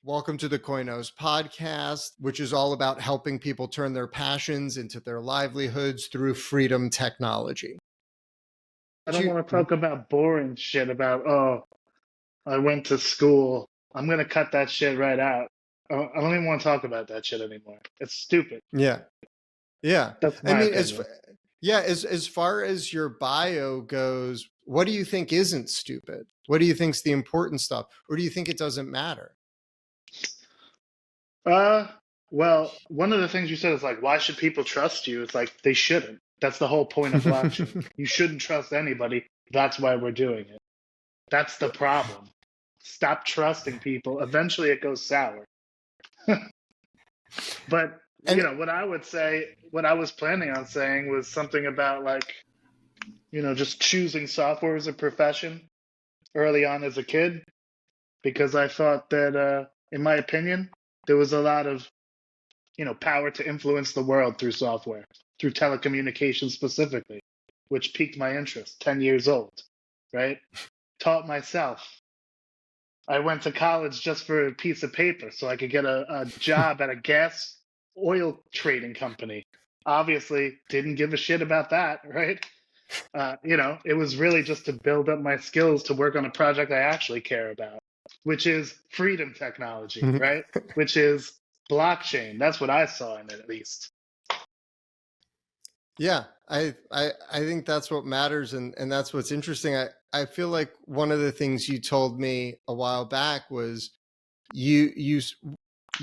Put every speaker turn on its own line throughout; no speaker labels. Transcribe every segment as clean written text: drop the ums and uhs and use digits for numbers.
Welcome to the Koinos podcast, which is all about helping people turn their passions into their livelihoods through freedom technology.
I don't want to talk about boring shit about, oh, I went to school. I'm going to cut that shit right out. I don't even want to talk about that shit anymore. It's stupid.
Yeah.
That's
I
my
mean,
opinion.
as far as your bio goes, what do you think isn't stupid? What do you think's the important stuff? Or do you think it doesn't matter?
Well, one of the things you said is like, why should people trust you? It's like, they shouldn't. That's the whole point of blockchain. You shouldn't trust anybody. That's why we're doing it. That's the problem. Stop trusting people. Eventually it goes sour. But,
And
what I would say, what I was planning on saying was something about like, just choosing software as a profession early on as a kid, because I thought that, in my opinion, there was a lot of, power to influence the world through software, through telecommunications specifically, which piqued my interest. 10 years old, right? Taught myself. I went to college just for a piece of paper so I could get a job at a gas oil trading company. Obviously, didn't give a shit about that, right? It was really just to build up my skills to work on a project I actually care about, which is freedom technology, right? Which is blockchain. That's what I saw in it, at least.
yeah, I think that's what matters, and that's what's interesting. I feel like one of the things you told me a while back was you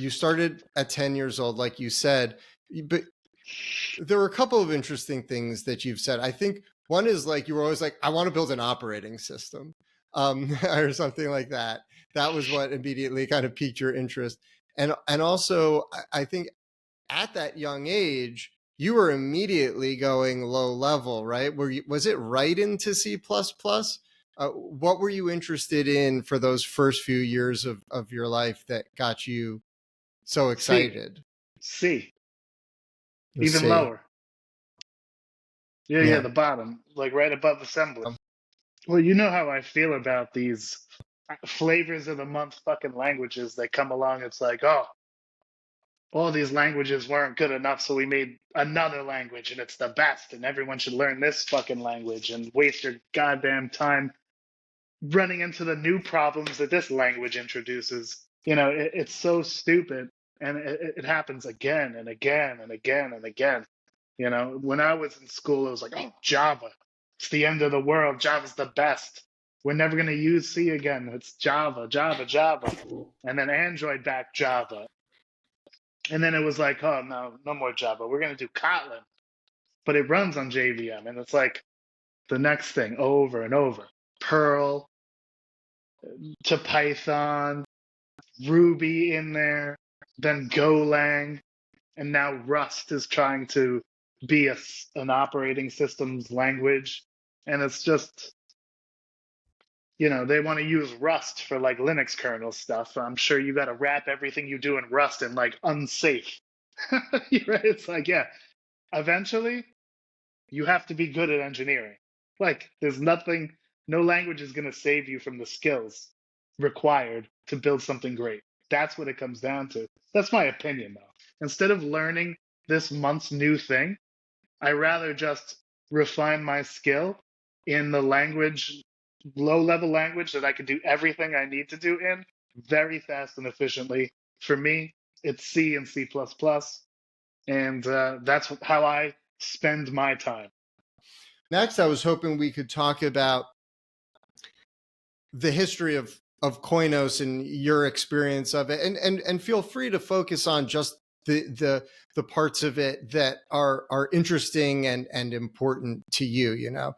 started at 10 years old, like you said, but there were a couple of interesting things that you've said. I think one is like you were always like, I want to build an operating system, or something like that. That was what immediately kind of piqued your interest, and also I think at that young age you were immediately going low level, right? Was it right into C++? What were you interested in for those first few years of your life that got you so excited?
C.
Let's
Even
see.
lower. Yeah,
Yeah.
the bottom, like right above assembly. Well, you know how I feel about these flavors of the month fucking languages that come along. It's like, oh, all these languages weren't good enough, so we made another language and it's the best, and everyone should learn this fucking language and waste your goddamn time running into the new problems that this language introduces. It's so stupid, and it happens again and again and again and again. When I was in school, it was like, oh, Java, it's the end of the world. Java's the best. We're never going to use C again. It's Java, Java, Java. And then Android backed Java. And then it was like, oh, no, no more Java. We're going to do Kotlin. But it runs on JVM. And it's like the next thing over and over. Perl to Python, Ruby in there, then Golang. And now Rust is trying to be an operating systems language. And it's just, they want to use Rust for like Linux kernel stuff. I'm sure you got to wrap everything you do in Rust in like unsafe. Right? It's like, yeah, eventually you have to be good at engineering. Like, there's nothing, no language is going to save you from the skills required to build something great. That's what it comes down to. That's my opinion, though. Instead of learning this month's new thing, I rather just refine my skill in the language, low level language that I can do everything I need to do in very fast and efficiently. For me, it's C and C++, and that's how I spend my time.
Next, I was hoping we could talk about the history of Koinos and your experience of it, and feel free to focus on just the parts of it that are interesting and important to you.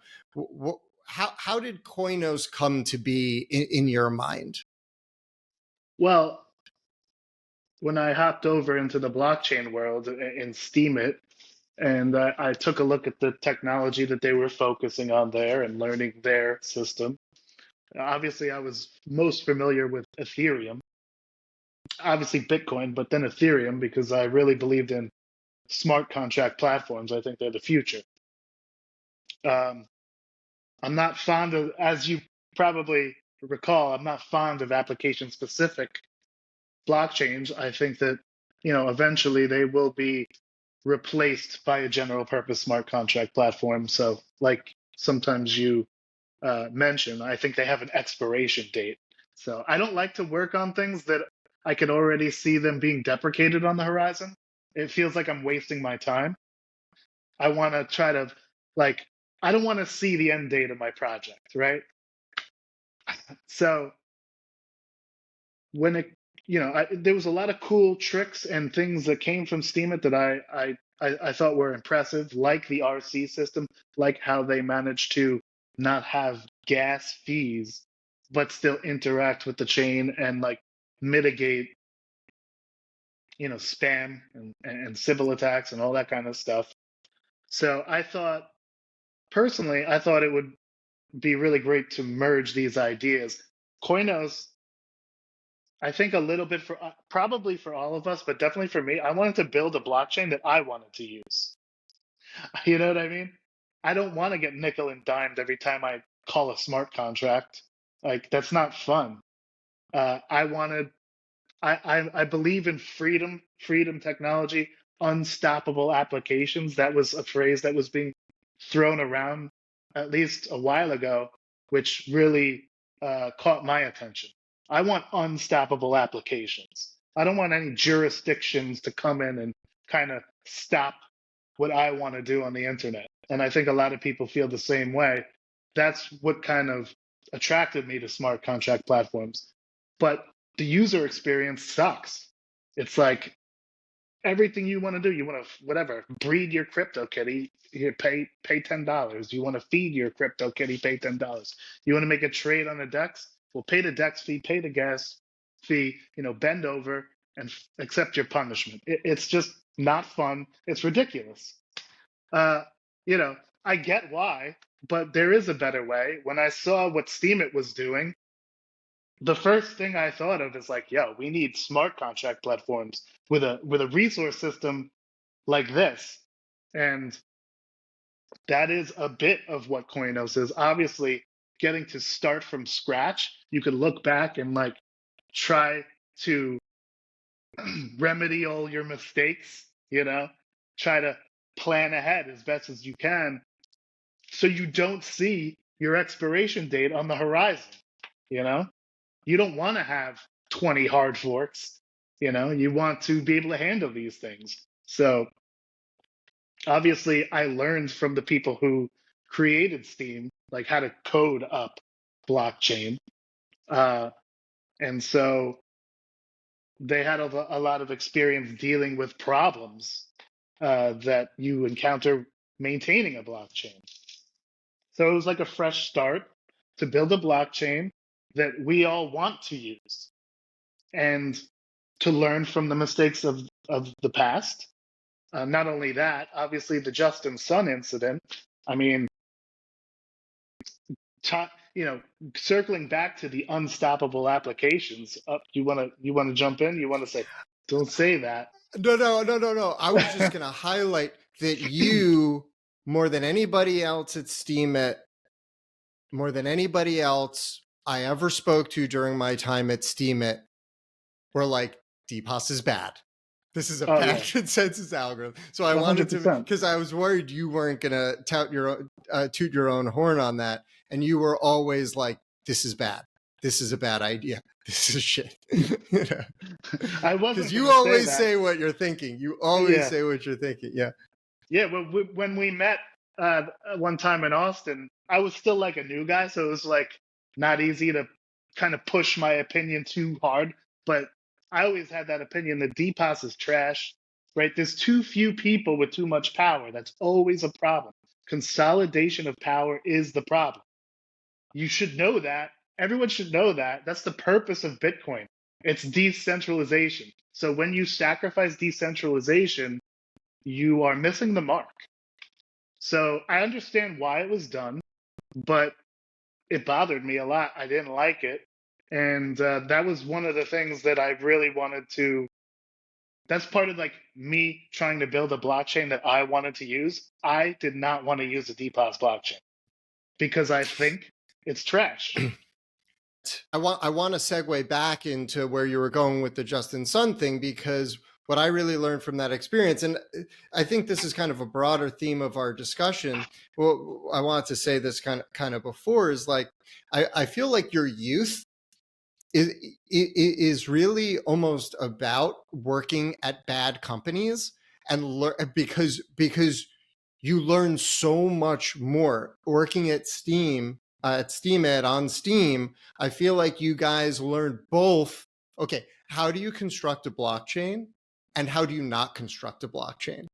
How did Koinos come to be in your mind?
Well, when I hopped over into the blockchain world in Steemit, and I took a look at the technology that they were focusing on there and learning their system. Obviously, I was most familiar with Ethereum, obviously Bitcoin, but then Ethereum, because I really believed in smart contract platforms. I think they're the future. Um, I'm not fond of, as you probably recall, I'm not fond of application specific blockchains, I think that, eventually they will be replaced by a general purpose smart contract platform. So, like sometimes you mention, I think they have an expiration date. So I don't like to work on things that I can already see them being deprecated on the horizon. It feels like I'm wasting my time. I want to try to, like, I don't want to see the end date of my project, right? So when there was a lot of cool tricks and things that came from Steemit that I thought were impressive, like the RC system, like how they managed to not have gas fees, but still interact with the chain and like mitigate, spam and Sybil attacks and all that kind of stuff. So personally, I thought it would be really great to merge these ideas. Koinos, I think a little bit for probably for all of us, but definitely for me, I wanted to build a blockchain that I wanted to use. You know what I mean? I don't want to get nickel and dimed every time I call a smart contract. Like that's not fun. I wanted I believe in freedom technology, unstoppable applications. That was a phrase that was being thrown around at least a while ago, which really caught my attention. I want unstoppable applications. I don't want any jurisdictions to come in and kind of stop what I want to do on the internet. And I think a lot of people feel the same way. That's what kind of attracted me to smart contract platforms. But the user experience sucks. It's like everything you want to do, you want to whatever breed your crypto kitty, here pay $10. You want to feed your crypto kitty, pay $10. You want to make a trade on the DEX, well, pay the DEX fee, pay the gas fee, bend over and accept your punishment. It's just not fun. It's ridiculous. Uh, I get why, but there is a better way. When I saw what Steemit was doing, the first thing I thought of is like, yo, we need smart contract platforms with a resource system like this. And that is a bit of what Koinos is. Obviously, getting to start from scratch, you could look back and like try to remedy all your mistakes, try to plan ahead as best as you can so you don't see your expiration date on the horizon, you know? You don't want to have 20 hard forks. You want to be able to handle these things. So obviously, I learned from the people who created Steem, like how to code up blockchain. And so they had a lot of experience dealing with problems that you encounter maintaining a blockchain. So it was like a fresh start to build a blockchain that we all want to use and to learn from the mistakes of the past. Not only that, obviously the Justin Sun incident. I mean, circling back to the unstoppable applications. You want to jump in? You want to say? Don't say that.
No. I was just going to highlight that you, more than anybody else at Steemit, more than anybody else I ever spoke to during my time at Steemit, were like, DPoS is bad. This is a bad consensus algorithm. So I 100%. Wanted to, because I was worried you weren't going to toot your own horn on that. And you were always like, this is bad. This is a bad idea. This is shit.
I wasn't,
because you always say what you're thinking. You always say what you're thinking. Yeah.
Yeah. Well, when we met one time in Austin, I was still like a new guy. So it was like not easy to kind of push my opinion too hard. But I always had that opinion that DPoS is trash, right? There's too few people with too much power. That's always a problem. Consolidation of power is the problem. You should know that. Everyone should know that. That's the purpose of Bitcoin. It's decentralization. So when you sacrifice decentralization, you are missing the mark. So I understand why it was done, but it bothered me a lot. I didn't like it. And that was one of the things that I really wanted to. That's part of like me trying to build a blockchain that I wanted to use. I did not want to use a DPoS blockchain because I think it's trash.
I want to segue back into where you were going with the Justin Sun thing, because what I really learned from that experience, and I think this is kind of a broader theme of our discussion. Well, I wanted to say this kind of before, is like I feel like your youth is really almost about working at bad companies and because you learn so much more working at SteamEd on Steam. I feel like you guys learned both. Okay, how do you construct a blockchain and how do you not construct a blockchain?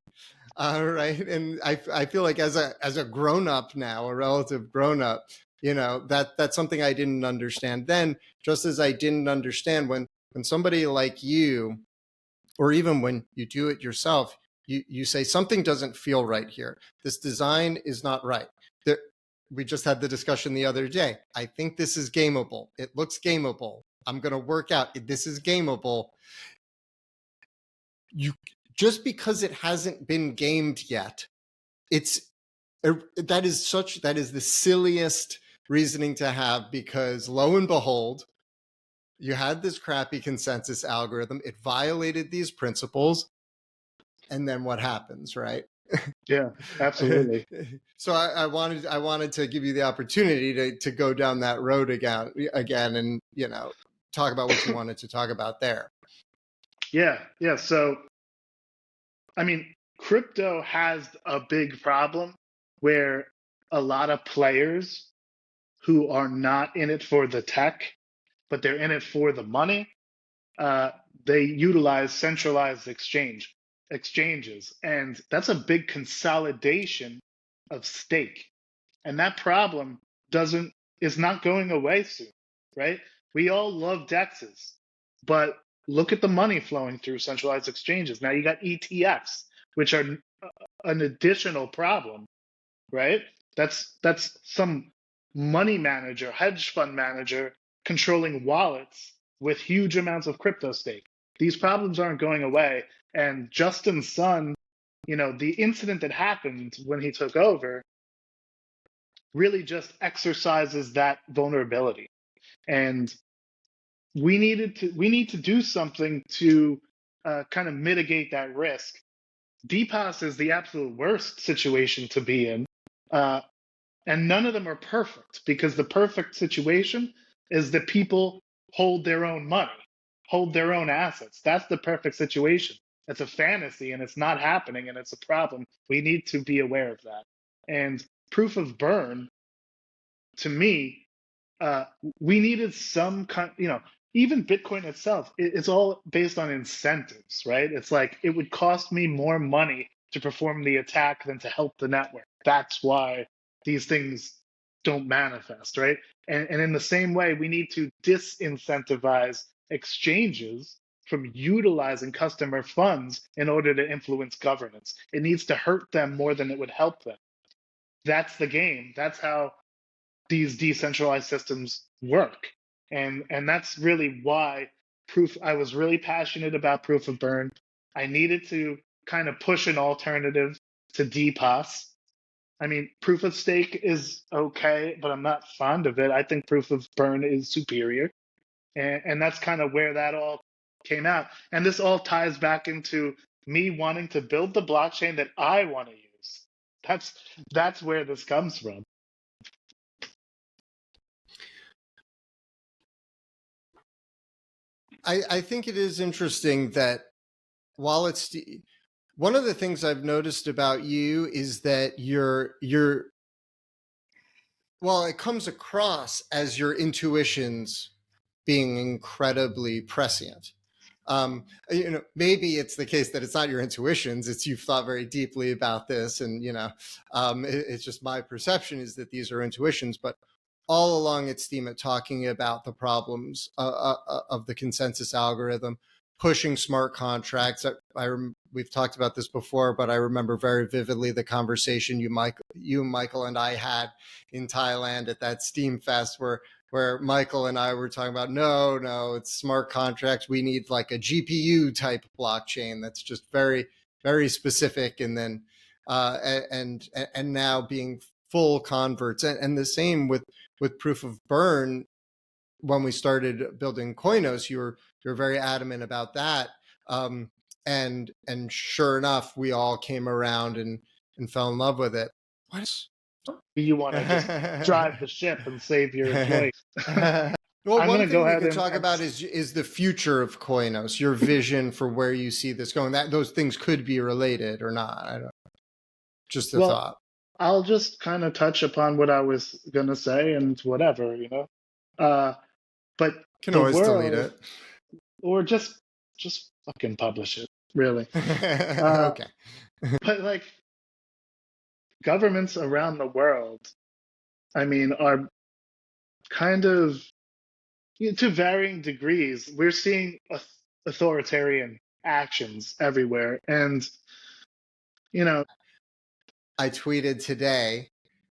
Right. And I feel like as a grown up now, a relative grown up, that's something I didn't understand then, just as I didn't understand when somebody like you, or even when you do it yourself, you say something doesn't feel right here. This design is not right. There, we just had the discussion the other day. I think this is gameable. It looks gameable. I'm going to work out. This is gameable. You just because it hasn't been gamed yet, that is the silliest reasoning to have, because lo and behold, you had this crappy consensus algorithm. It violated these principles. And then what happens, right?
Yeah, absolutely.
So I wanted to give you the opportunity to go down that road again, and talk about what you wanted to talk about there.
Yeah. So, I mean, crypto has a big problem where a lot of players who are not in it for the tech, but they're in it for the money, they utilize centralized exchanges, and that's a big consolidation of stake. And that problem doesn't is not going away soon, right? We all love DEXs, but look at the money flowing through centralized exchanges. Now you got ETFs, which are an additional problem, right? That's some money manager, hedge fund manager controlling wallets with huge amounts of crypto stake. These problems aren't going away. And Justin Sun, the incident that happened when he took over really just exercises that vulnerability. And we need to do something to kind of mitigate that risk. DPoS is the absolute worst situation to be in. And none of them are perfect, because the perfect situation is that people hold their own money, hold their own assets. That's the perfect situation. It's a fantasy and it's not happening, and it's a problem. We need to be aware of that. And proof of burn, to me, we needed some kind, even Bitcoin itself, it's all based on incentives, right? It's like it would cost me more money to perform the attack than to help the network. That's why these things don't manifest, right? And in the same way, we need to disincentivize exchanges from utilizing customer funds in order to influence governance. It needs to hurt them more than it would help them. That's the game. That's how these decentralized systems work. And that's really why I was really passionate about proof of burn. I needed to kind of push an alternative to DPoS. I mean, proof of stake is okay, but I'm not fond of it. I think proof of burn is superior. And that's kind of where that all came out. And this all ties back into me wanting to build the blockchain that I want to use. That's where this comes from.
I think it is interesting that while it's one of the things I've noticed about you is that well, it comes across as your intuitions being incredibly prescient. Maybe it's the case that it's not your intuitions; it's you've thought very deeply about this, and it's just my perception is that these are intuitions. But all along its theme at talking about the problems of the consensus algorithm, pushing smart contracts. We've talked about this before, but I remember very vividly the conversation you, Michael, and I had in Thailand at that Steam Fest, where Michael and I were talking about, no, it's smart contracts. We need like a GPU type blockchain that's just very, very specific. And then, and now being full converts, and the same with proof of burn. when we started building Koinos, you're very adamant about that. And sure enough, we all came around and fell in love with it. What?
You want to just drive the ship and save your employees.
Well,
I'm going
one
to go
thing we
ahead
could
and,
talk about is the future of Koinos, your vision for where you see this going. That those things could be related or not. I don't. Just a
well,
thought.
I'll just kind of touch upon what I was going to say and whatever, you know. But
Can
the
always delete
world,
it.
or just fucking publish it, really.
Okay.
But like governments around the world, I mean, are kind of, you know, to varying degrees. We're seeing authoritarian actions everywhere, and you know,
I tweeted today,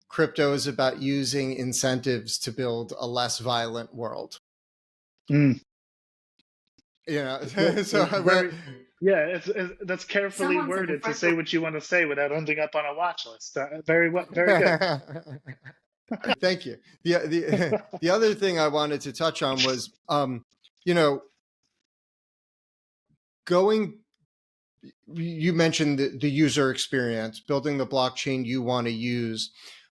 crypto is about using incentives to build a less violent world.
mm,
You know, so
very, yeah, that's carefully worded to say what you want to say without ending up on a watch list. Very good.
Thank you. The other thing I wanted to touch on was, you know, going. You mentioned the user experience, building the blockchain you want to use.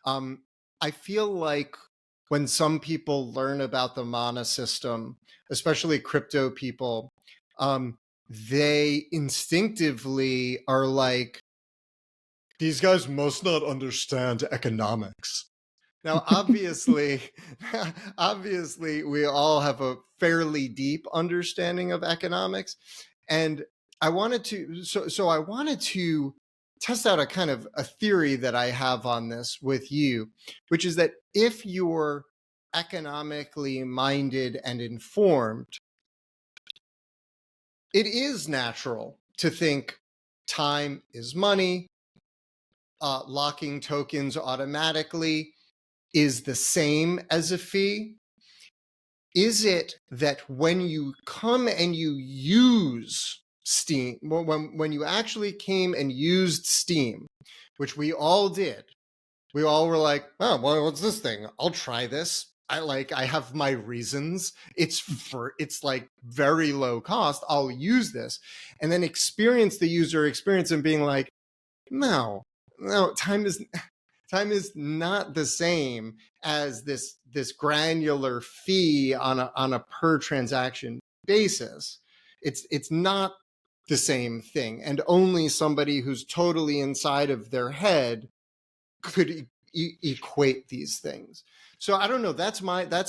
I feel like when some people learn about the mana system, especially crypto people, they instinctively are like, these guys must not understand economics. Now, obviously, obviously, we all have a fairly deep understanding of economics, and I wanted to. So I wanted to test out a kind of a theory that I have on this with you, which is that if you're economically minded and informed, it is natural to think time is money, locking tokens automatically is the same as a fee. Is it that when you come and you use Steam, when you actually came and used Steam, which we all did, we all were like, oh, well, what's this thing? I'll try this. I have my reasons. It's like very low cost. I'll use this. And then experience the user experience and being like, no, time is not the same as this granular fee on a per transaction basis. It's not the same thing, and only somebody who's totally inside of their head could equate these things. So I don't know. That's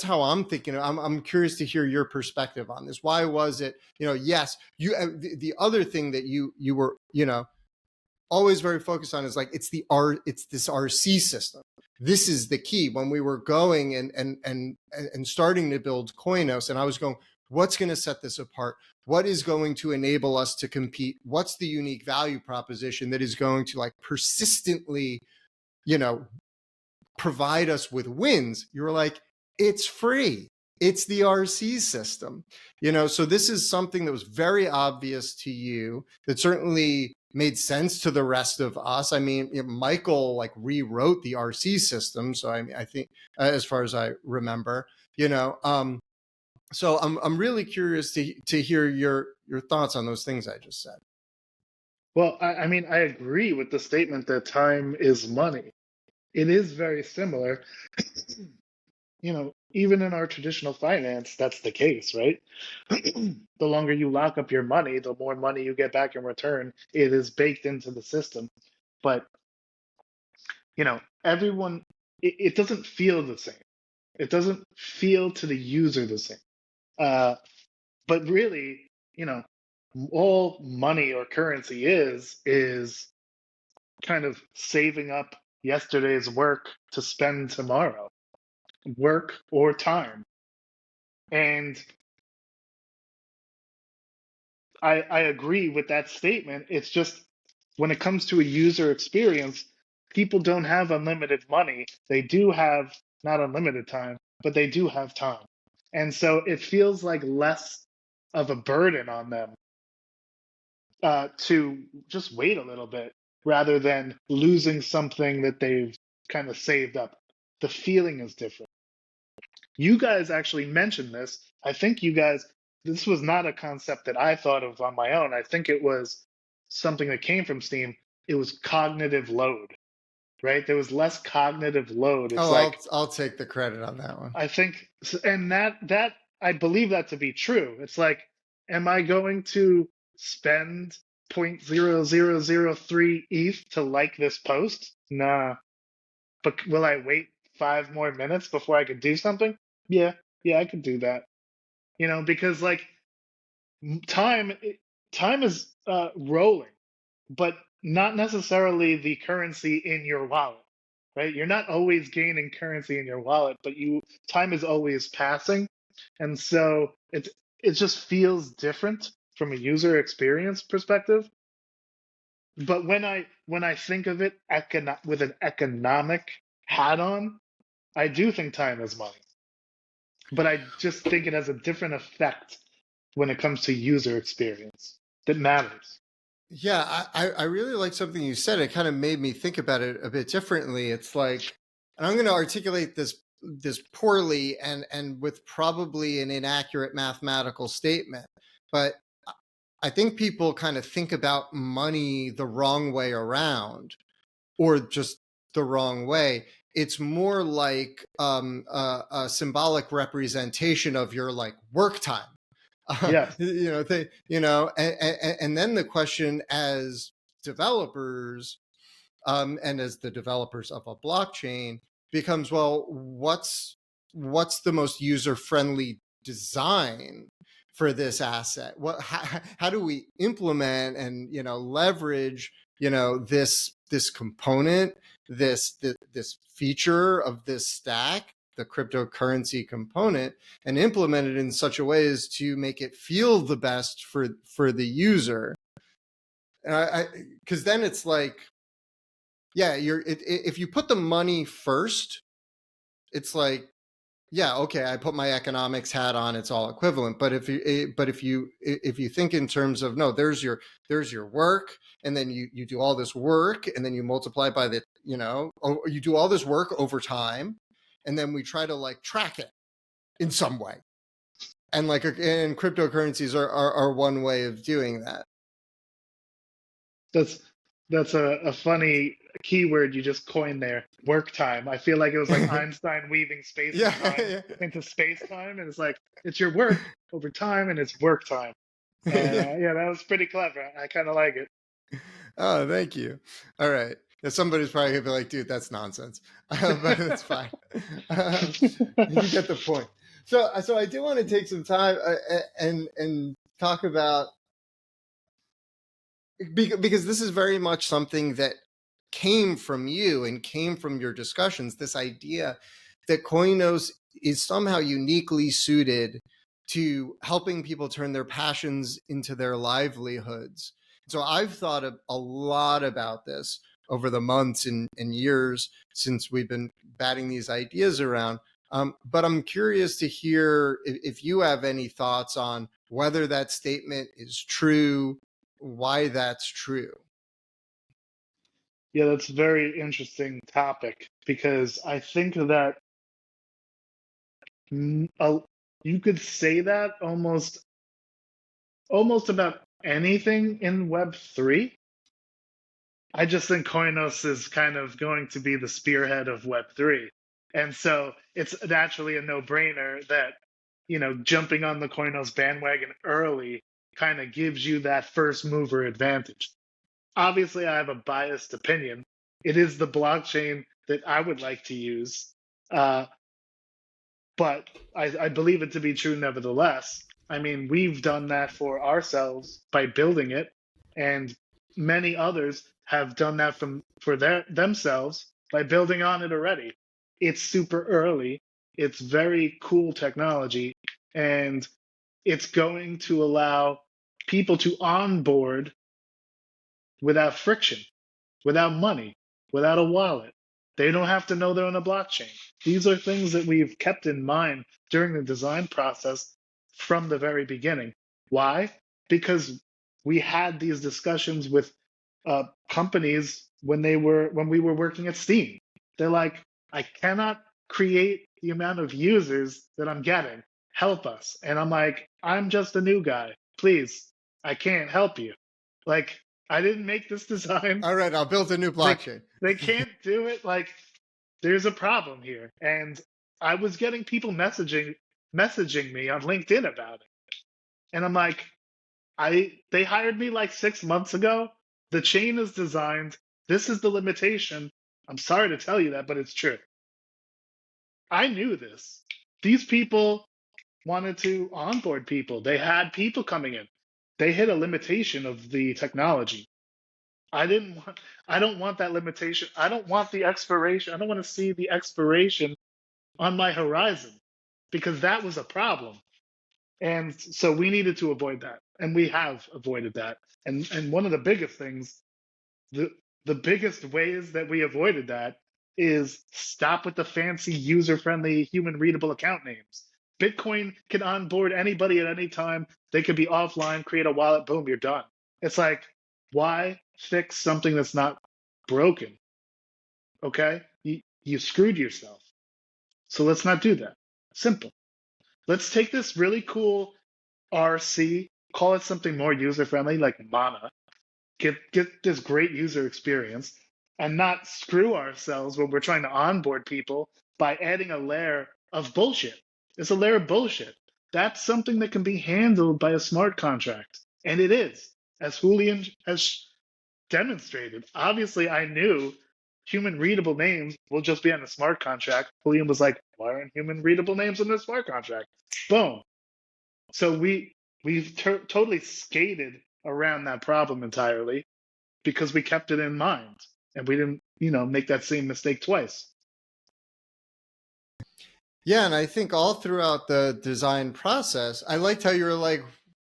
how I'm thinking. I'm curious to hear your perspective on this. Why was it? Yes, you. The other thing that you were always very focused on is like it's this RC system. This is the key. When we were going and starting to build Koinos, and I was going, what's going to set this apart? What is going to enable us to compete? What's the unique value proposition that is going to like persistently, provide us with wins? You were like, it's free. It's the RC system. So this is something that was very obvious to you, that certainly made sense to the rest of us. I mean, Michael like rewrote the RC system. So I think, as far as I remember, so I'm really curious to hear your thoughts on those things I just said.
Well, I mean, I agree with the statement that time is money. It is very similar. Even in our traditional finance, that's the case, right? The longer you lock up your money, the more money you get back in return. It is baked into the system. But, everyone, it doesn't feel the same. It doesn't feel to the user the same. But really, all money or currency is kind of saving up yesterday's work to spend tomorrow, work or time. And I agree with that statement. It's just when it comes to a user experience, people don't have unlimited money. They do have not unlimited time, but they do have time. And so it feels like less of a burden on them to just wait a little bit rather than losing something that they've kind of saved up. The feeling is different. You guys actually mentioned this. I think this was not a concept that I thought of on my own. I think it was something that came from Steam. It was cognitive load, right? There was less cognitive load. It's
Oh,
like,
I'll take the credit on that one.
I think, and that I believe that to be true. It's like, am I going to spend 0.0003 ETH to like this post? Nah. But will I wait 5 more minutes before I could do something? Yeah, yeah, I could do that. Because like time, time is rolling, but not necessarily the currency in your wallet, right? You're not always gaining currency in your wallet, but time is always passing, and so it just feels different from a user experience perspective. But when I think of it with an economic hat on, I do think time is money, but I just think it has a different effect when it comes to user experience that matters.
Yeah, I really like something you said. It kind of made me think about it a bit differently. It's like, and I'm going to articulate this poorly and with probably an inaccurate mathematical statement, but I think people kind of think about money the wrong way around, or just the wrong way. It's more like a symbolic representation of your like work time.
Yes.
And then the question as developers, and as the developers of a blockchain, becomes, well, what's the most user friendly design for this asset? How do we implement and leverage this component, this feature of this stack, the cryptocurrency component, and implement it in such a way as to make it feel the best for the user. And because then it's like, yeah, if you put the money first, it's like, yeah, okay, I put my economics hat on, it's all equivalent. But if you think in terms of, no, there's your work, and then you do all this work, and then you multiply by you do all this work over time, and then we try to like track it in some way, and cryptocurrencies are one way of doing that.
That's a funny keyword you just coined there. Work time. I feel like it was like Einstein weaving space and time into space time, and it's like it's your work over time, and it's work time. Yeah, that was pretty clever. I kind of like it.
Oh, thank you. All right. Now, somebody's probably gonna be like, dude, that's nonsense. But it's fine. You get the point. So I do want to take some time and talk about, because this is very much something that came from you and came from your discussions, this idea that Koinos is somehow uniquely suited to helping people turn their passions into their livelihoods. So I've thought a lot about this over the months and years since we've been batting these ideas around. But I'm curious to hear if you have any thoughts on whether that statement is true, why that's true.
Yeah, that's a very interesting topic because I think that you could say that almost about anything in Web3. I just think Koinos is kind of going to be the spearhead of Web3. And so it's naturally a no-brainer that, jumping on the Koinos bandwagon early kind of gives you that first mover advantage. Obviously, I have a biased opinion. It is the blockchain that I would like to use. But I believe it to be true nevertheless. I mean, we've done that for ourselves by building it, and many others have done that for themselves by building on it already. It's super early. It's very cool technology, and it's going to allow people to onboard without friction, without money, without a wallet. They don't have to know they're on a blockchain. These are things that we've kept in mind during the design process from the very beginning. Why? Because we had these discussions with companies when we were working at Steam. They're like, I cannot create the amount of users that I'm getting. Help us. And I'm like, I'm just a new guy. Please, I can't help you. Like, I didn't make this design.
All right, I'll build a new
They
blockchain.
they can't do it. Like, there's a problem here. And I was getting people messaging me on LinkedIn about it. And I'm like, they hired me like 6 months ago. The chain is designed. This is the limitation. I'm sorry to tell you that, but it's true. I knew this. These people wanted to onboard people. They had people coming in. They hit a limitation of the technology. I don't want that limitation. I don't want the expiration. I don't want to see the expiration on my horizon because that was a problem. And so we needed to avoid that. And we have avoided that. And one of the biggest things, the the biggest ways that we avoided that is stop with the fancy user-friendly human readable account names. Bitcoin can onboard anybody at any time. They could be offline, create a wallet, boom, you're done. It's like, why fix something that's not broken? Okay? You screwed yourself. So let's not do that. Simple. Let's take this really cool RC, call it something more user-friendly like Mana, get this great user experience and not screw ourselves when we're trying to onboard people by adding a layer of bullshit. It's a layer of bullshit. That's something that can be handled by a smart contract. And it is, as Julian has demonstrated. Obviously, I knew human readable names will just be on the smart contract. Julian was like, why aren't human readable names in the smart contract? Boom. So we've totally skated around that problem entirely because we kept it in mind and we didn't, make that same mistake twice.
Yeah, and I think all throughout the design process, I liked how you were like,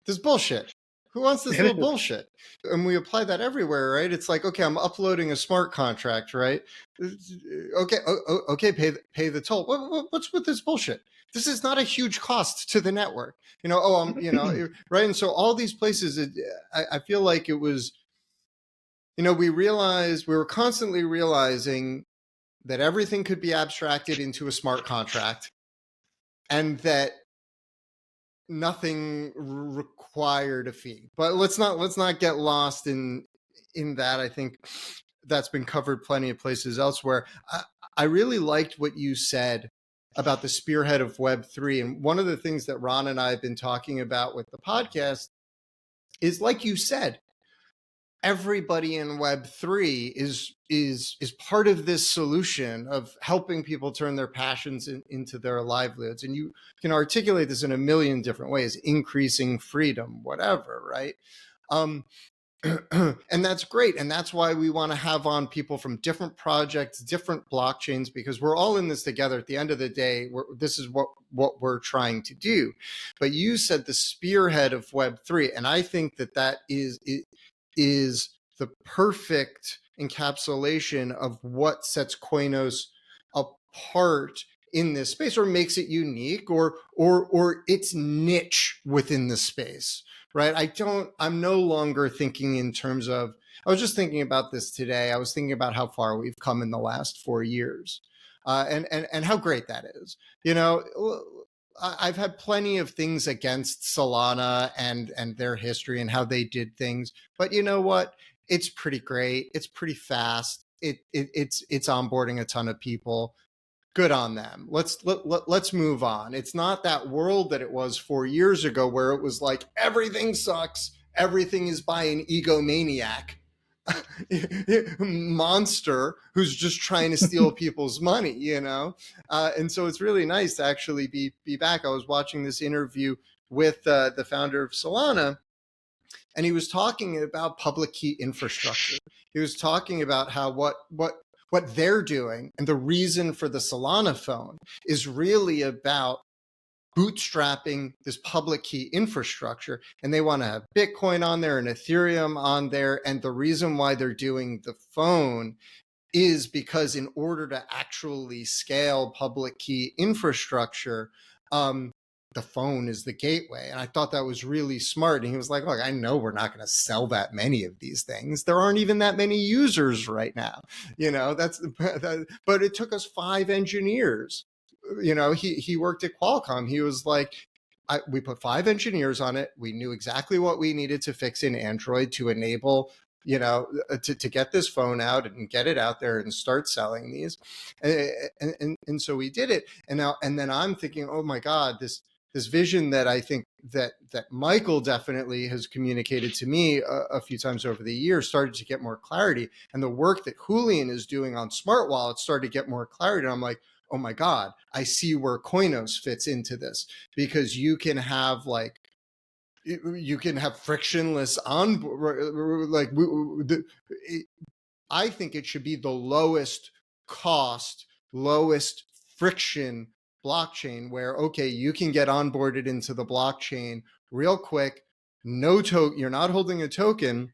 this bullshit. Who wants this little bullshit? And we apply that everywhere, right? It's like, okay, I'm uploading a smart contract, right? Okay, pay the toll. What's with this bullshit? This is not a huge cost to the network. Right? And so all these places, I feel like it was, we were constantly realizing that everything could be abstracted into a smart contract and that nothing required a fee. But let's not get lost in that. I think that's been covered plenty of places elsewhere. I really liked what you said about the spearhead of Web3. And one of the things that Ron and I have been talking about with the podcast is, like you said, everybody in Web3 is part of this solution of helping people turn their passions into their livelihoods. And you can articulate this in a million different ways, increasing freedom, whatever, right? And that's great. And that's why we want to have on people from different projects, different blockchains, because we're all in this together. At the end of the day, this is what we're trying to do. But you said the spearhead of Web3, and I think that is the perfect encapsulation of what sets Koinos apart in this space, or makes it unique, or its niche within the space, right? I'm no longer thinking in terms of, I was just thinking about this today. I was thinking about how far we've come in the last 4 years, and how great that is. I've had plenty of things against Solana and their history and how they did things, but you know what? It's pretty great. It's pretty fast. It's onboarding a ton of people. Good on them. Let's move on. It's not that world that it was 4 years ago where it was like everything sucks. Everything is by an egomaniac monster who's just trying to steal people's money, and so it's really nice to actually be back. I was watching this interview with the founder of Solana, and he was talking about public key infrastructure. He was talking about how what they're doing, and the reason for the Solana phone is really about bootstrapping this public key infrastructure, and they want to have Bitcoin on there and Ethereum on there. And the reason why they're doing the phone is because in order to actually scale public key infrastructure, the phone is the gateway. And I thought that was really smart. And he was like, look, I know we're not going to sell that many of these things. There aren't even that many users right now. But it took us 5 engineers he worked at Qualcomm. He was like, we put 5 engineers on it. We knew exactly what we needed to fix in Android to enable, to get this phone out and get it out there and start selling these. And so we did it. And then I'm thinking, oh my God, this vision that I think that Michael definitely has communicated to me a few times over the years started to get more clarity. And the work that Julian is doing on smart wallets started to get more clarity. And I'm like, oh my God, I see where Koinos fits into this, because you can have frictionless I think it should be the lowest cost, lowest friction blockchain where, okay, you can get onboarded into the blockchain real quick. You're not holding a token.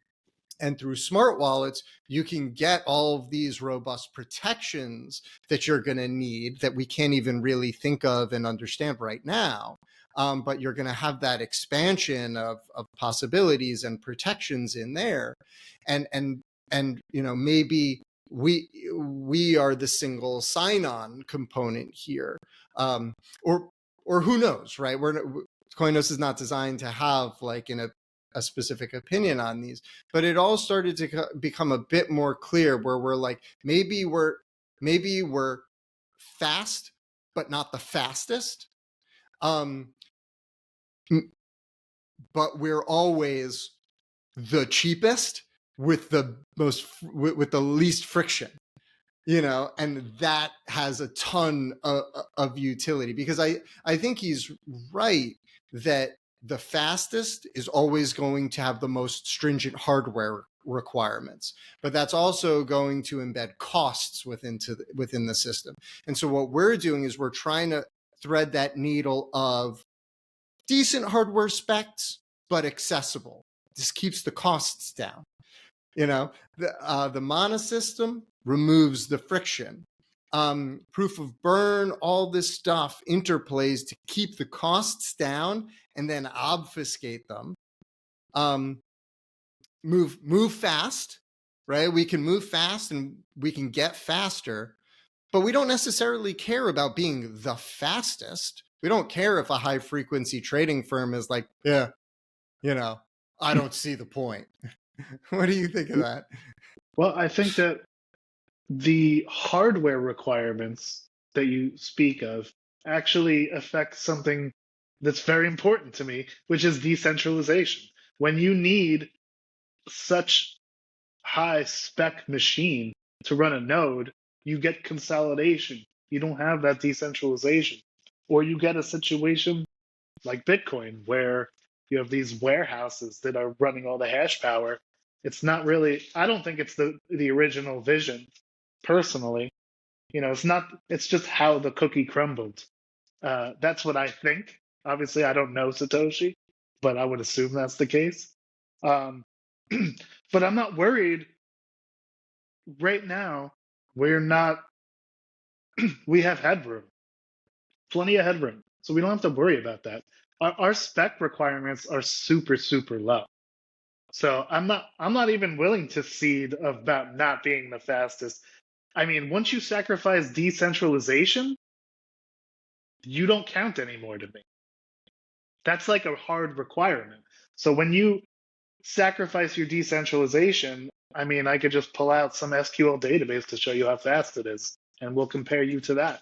And through smart wallets, you can get all of these robust protections that you're going to need that we can't even really think of and understand right now. But you're going to have that expansion of possibilities and protections in there. And maybe we are the single sign-on component here. Or who knows, right? Koinos is not designed to have a specific opinion on these, but it all started to become a bit more clear where we're like, maybe we're fast, but not the fastest. But we're always the cheapest with the least friction, and that has a ton of utility, because I think he's right that the fastest is always going to have the most stringent hardware requirements, but that's also going to embed costs within the system. And so what we're doing is we're trying to thread that needle of decent hardware specs, but accessible. This keeps the costs down. The Mana system removes the friction. Proof of burn, all this stuff interplays to keep the costs down and then obfuscate them. Move fast, right? We can move fast and we can get faster, but we don't necessarily care about being the fastest. We don't care if a high frequency trading firm is like, yeah, I don't see the point. What do you think of that?
Well, I think that the hardware requirements that you speak of actually affect something that's very important to me, which is decentralization. When you need such high spec machine to run a node, you get consolidation. You don't have that decentralization. Or you get a situation like Bitcoin where you have these warehouses that are running all the hash power. It's not really, I don't think it's the original vision personally. It's just how the cookie crumbled. That's what I think. Obviously, I don't know Satoshi, but I would assume that's the case. Um, but I'm not worried right now. We're not, we have headroom, plenty of headroom. So we don't have to worry about that. Our spec requirements are super, super low. So I'm not even willing to cede about not being the fastest. I mean, once you sacrifice decentralization, you don't count anymore to me. That's like a hard requirement. So when you sacrifice your decentralization, I mean, I could just pull out some SQL database to show you how fast it is, and we'll compare you to that.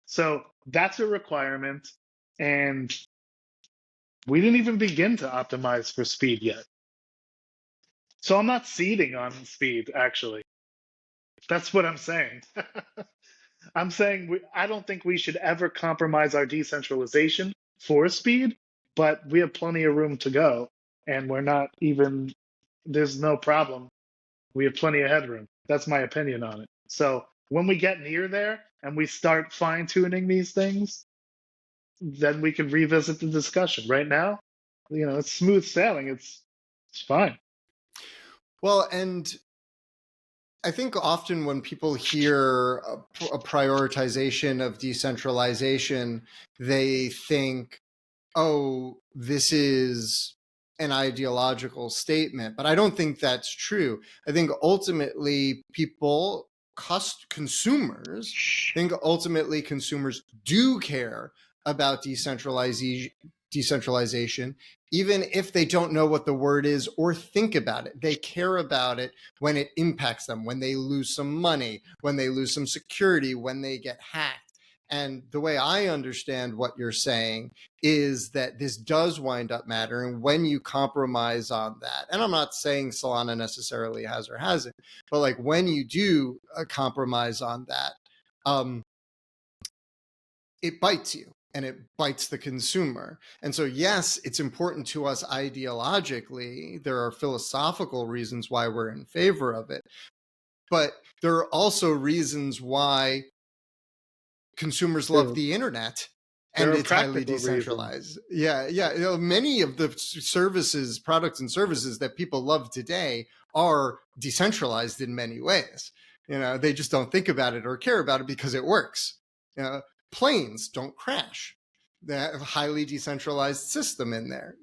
So that's a requirement, and we didn't even begin to optimize for speed yet. So I'm not ceding on speed, actually. That's what I'm saying. I'm saying I don't think we should ever compromise our decentralization for speed, but we have plenty of room to go, and there's no problem. We have plenty of headroom. That's my opinion on it. So when we get near there and we start fine-tuning these things, then we can revisit the discussion. Right now, it's smooth sailing. It's fine.
Well, and I think often when people hear a prioritization of decentralization, they think, oh, this is an ideological statement. But I don't think that's true. I think ultimately people consumers, I think ultimately consumers do care about decentralization, even if they don't know what the word is or think about it. They care about it when it impacts them, when they lose some money, when they lose some security, when they get hacked. And the way I understand what you're saying is that this does wind up mattering when you compromise on that. And I'm not saying Solana necessarily has or hasn't, but like when you do compromise on that, it bites you and it bites the consumer. And so, yes, it's important to us ideologically. There are philosophical reasons why we're in favor of it, but there are also reasons why consumers love the internet and it's highly decentralized. Yeah. Many of the services, products and services that people love today are decentralized in many ways. They just don't think about it or care about it because it works. Planes don't crash. They have a highly decentralized system in there.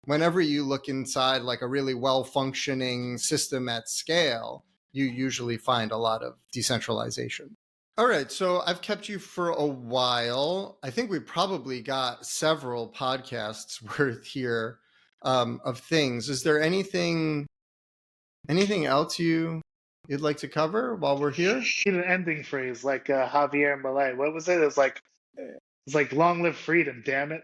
Whenever you look inside like a really well-functioning system at scale, you usually find a lot of decentralization. All right, so I've kept you for a while. I think we probably got several podcasts worth here of things. Is there anything else you'd like to cover while we're here?
An ending phrase like Javier Milei. What was it? It's like long live freedom, damn it.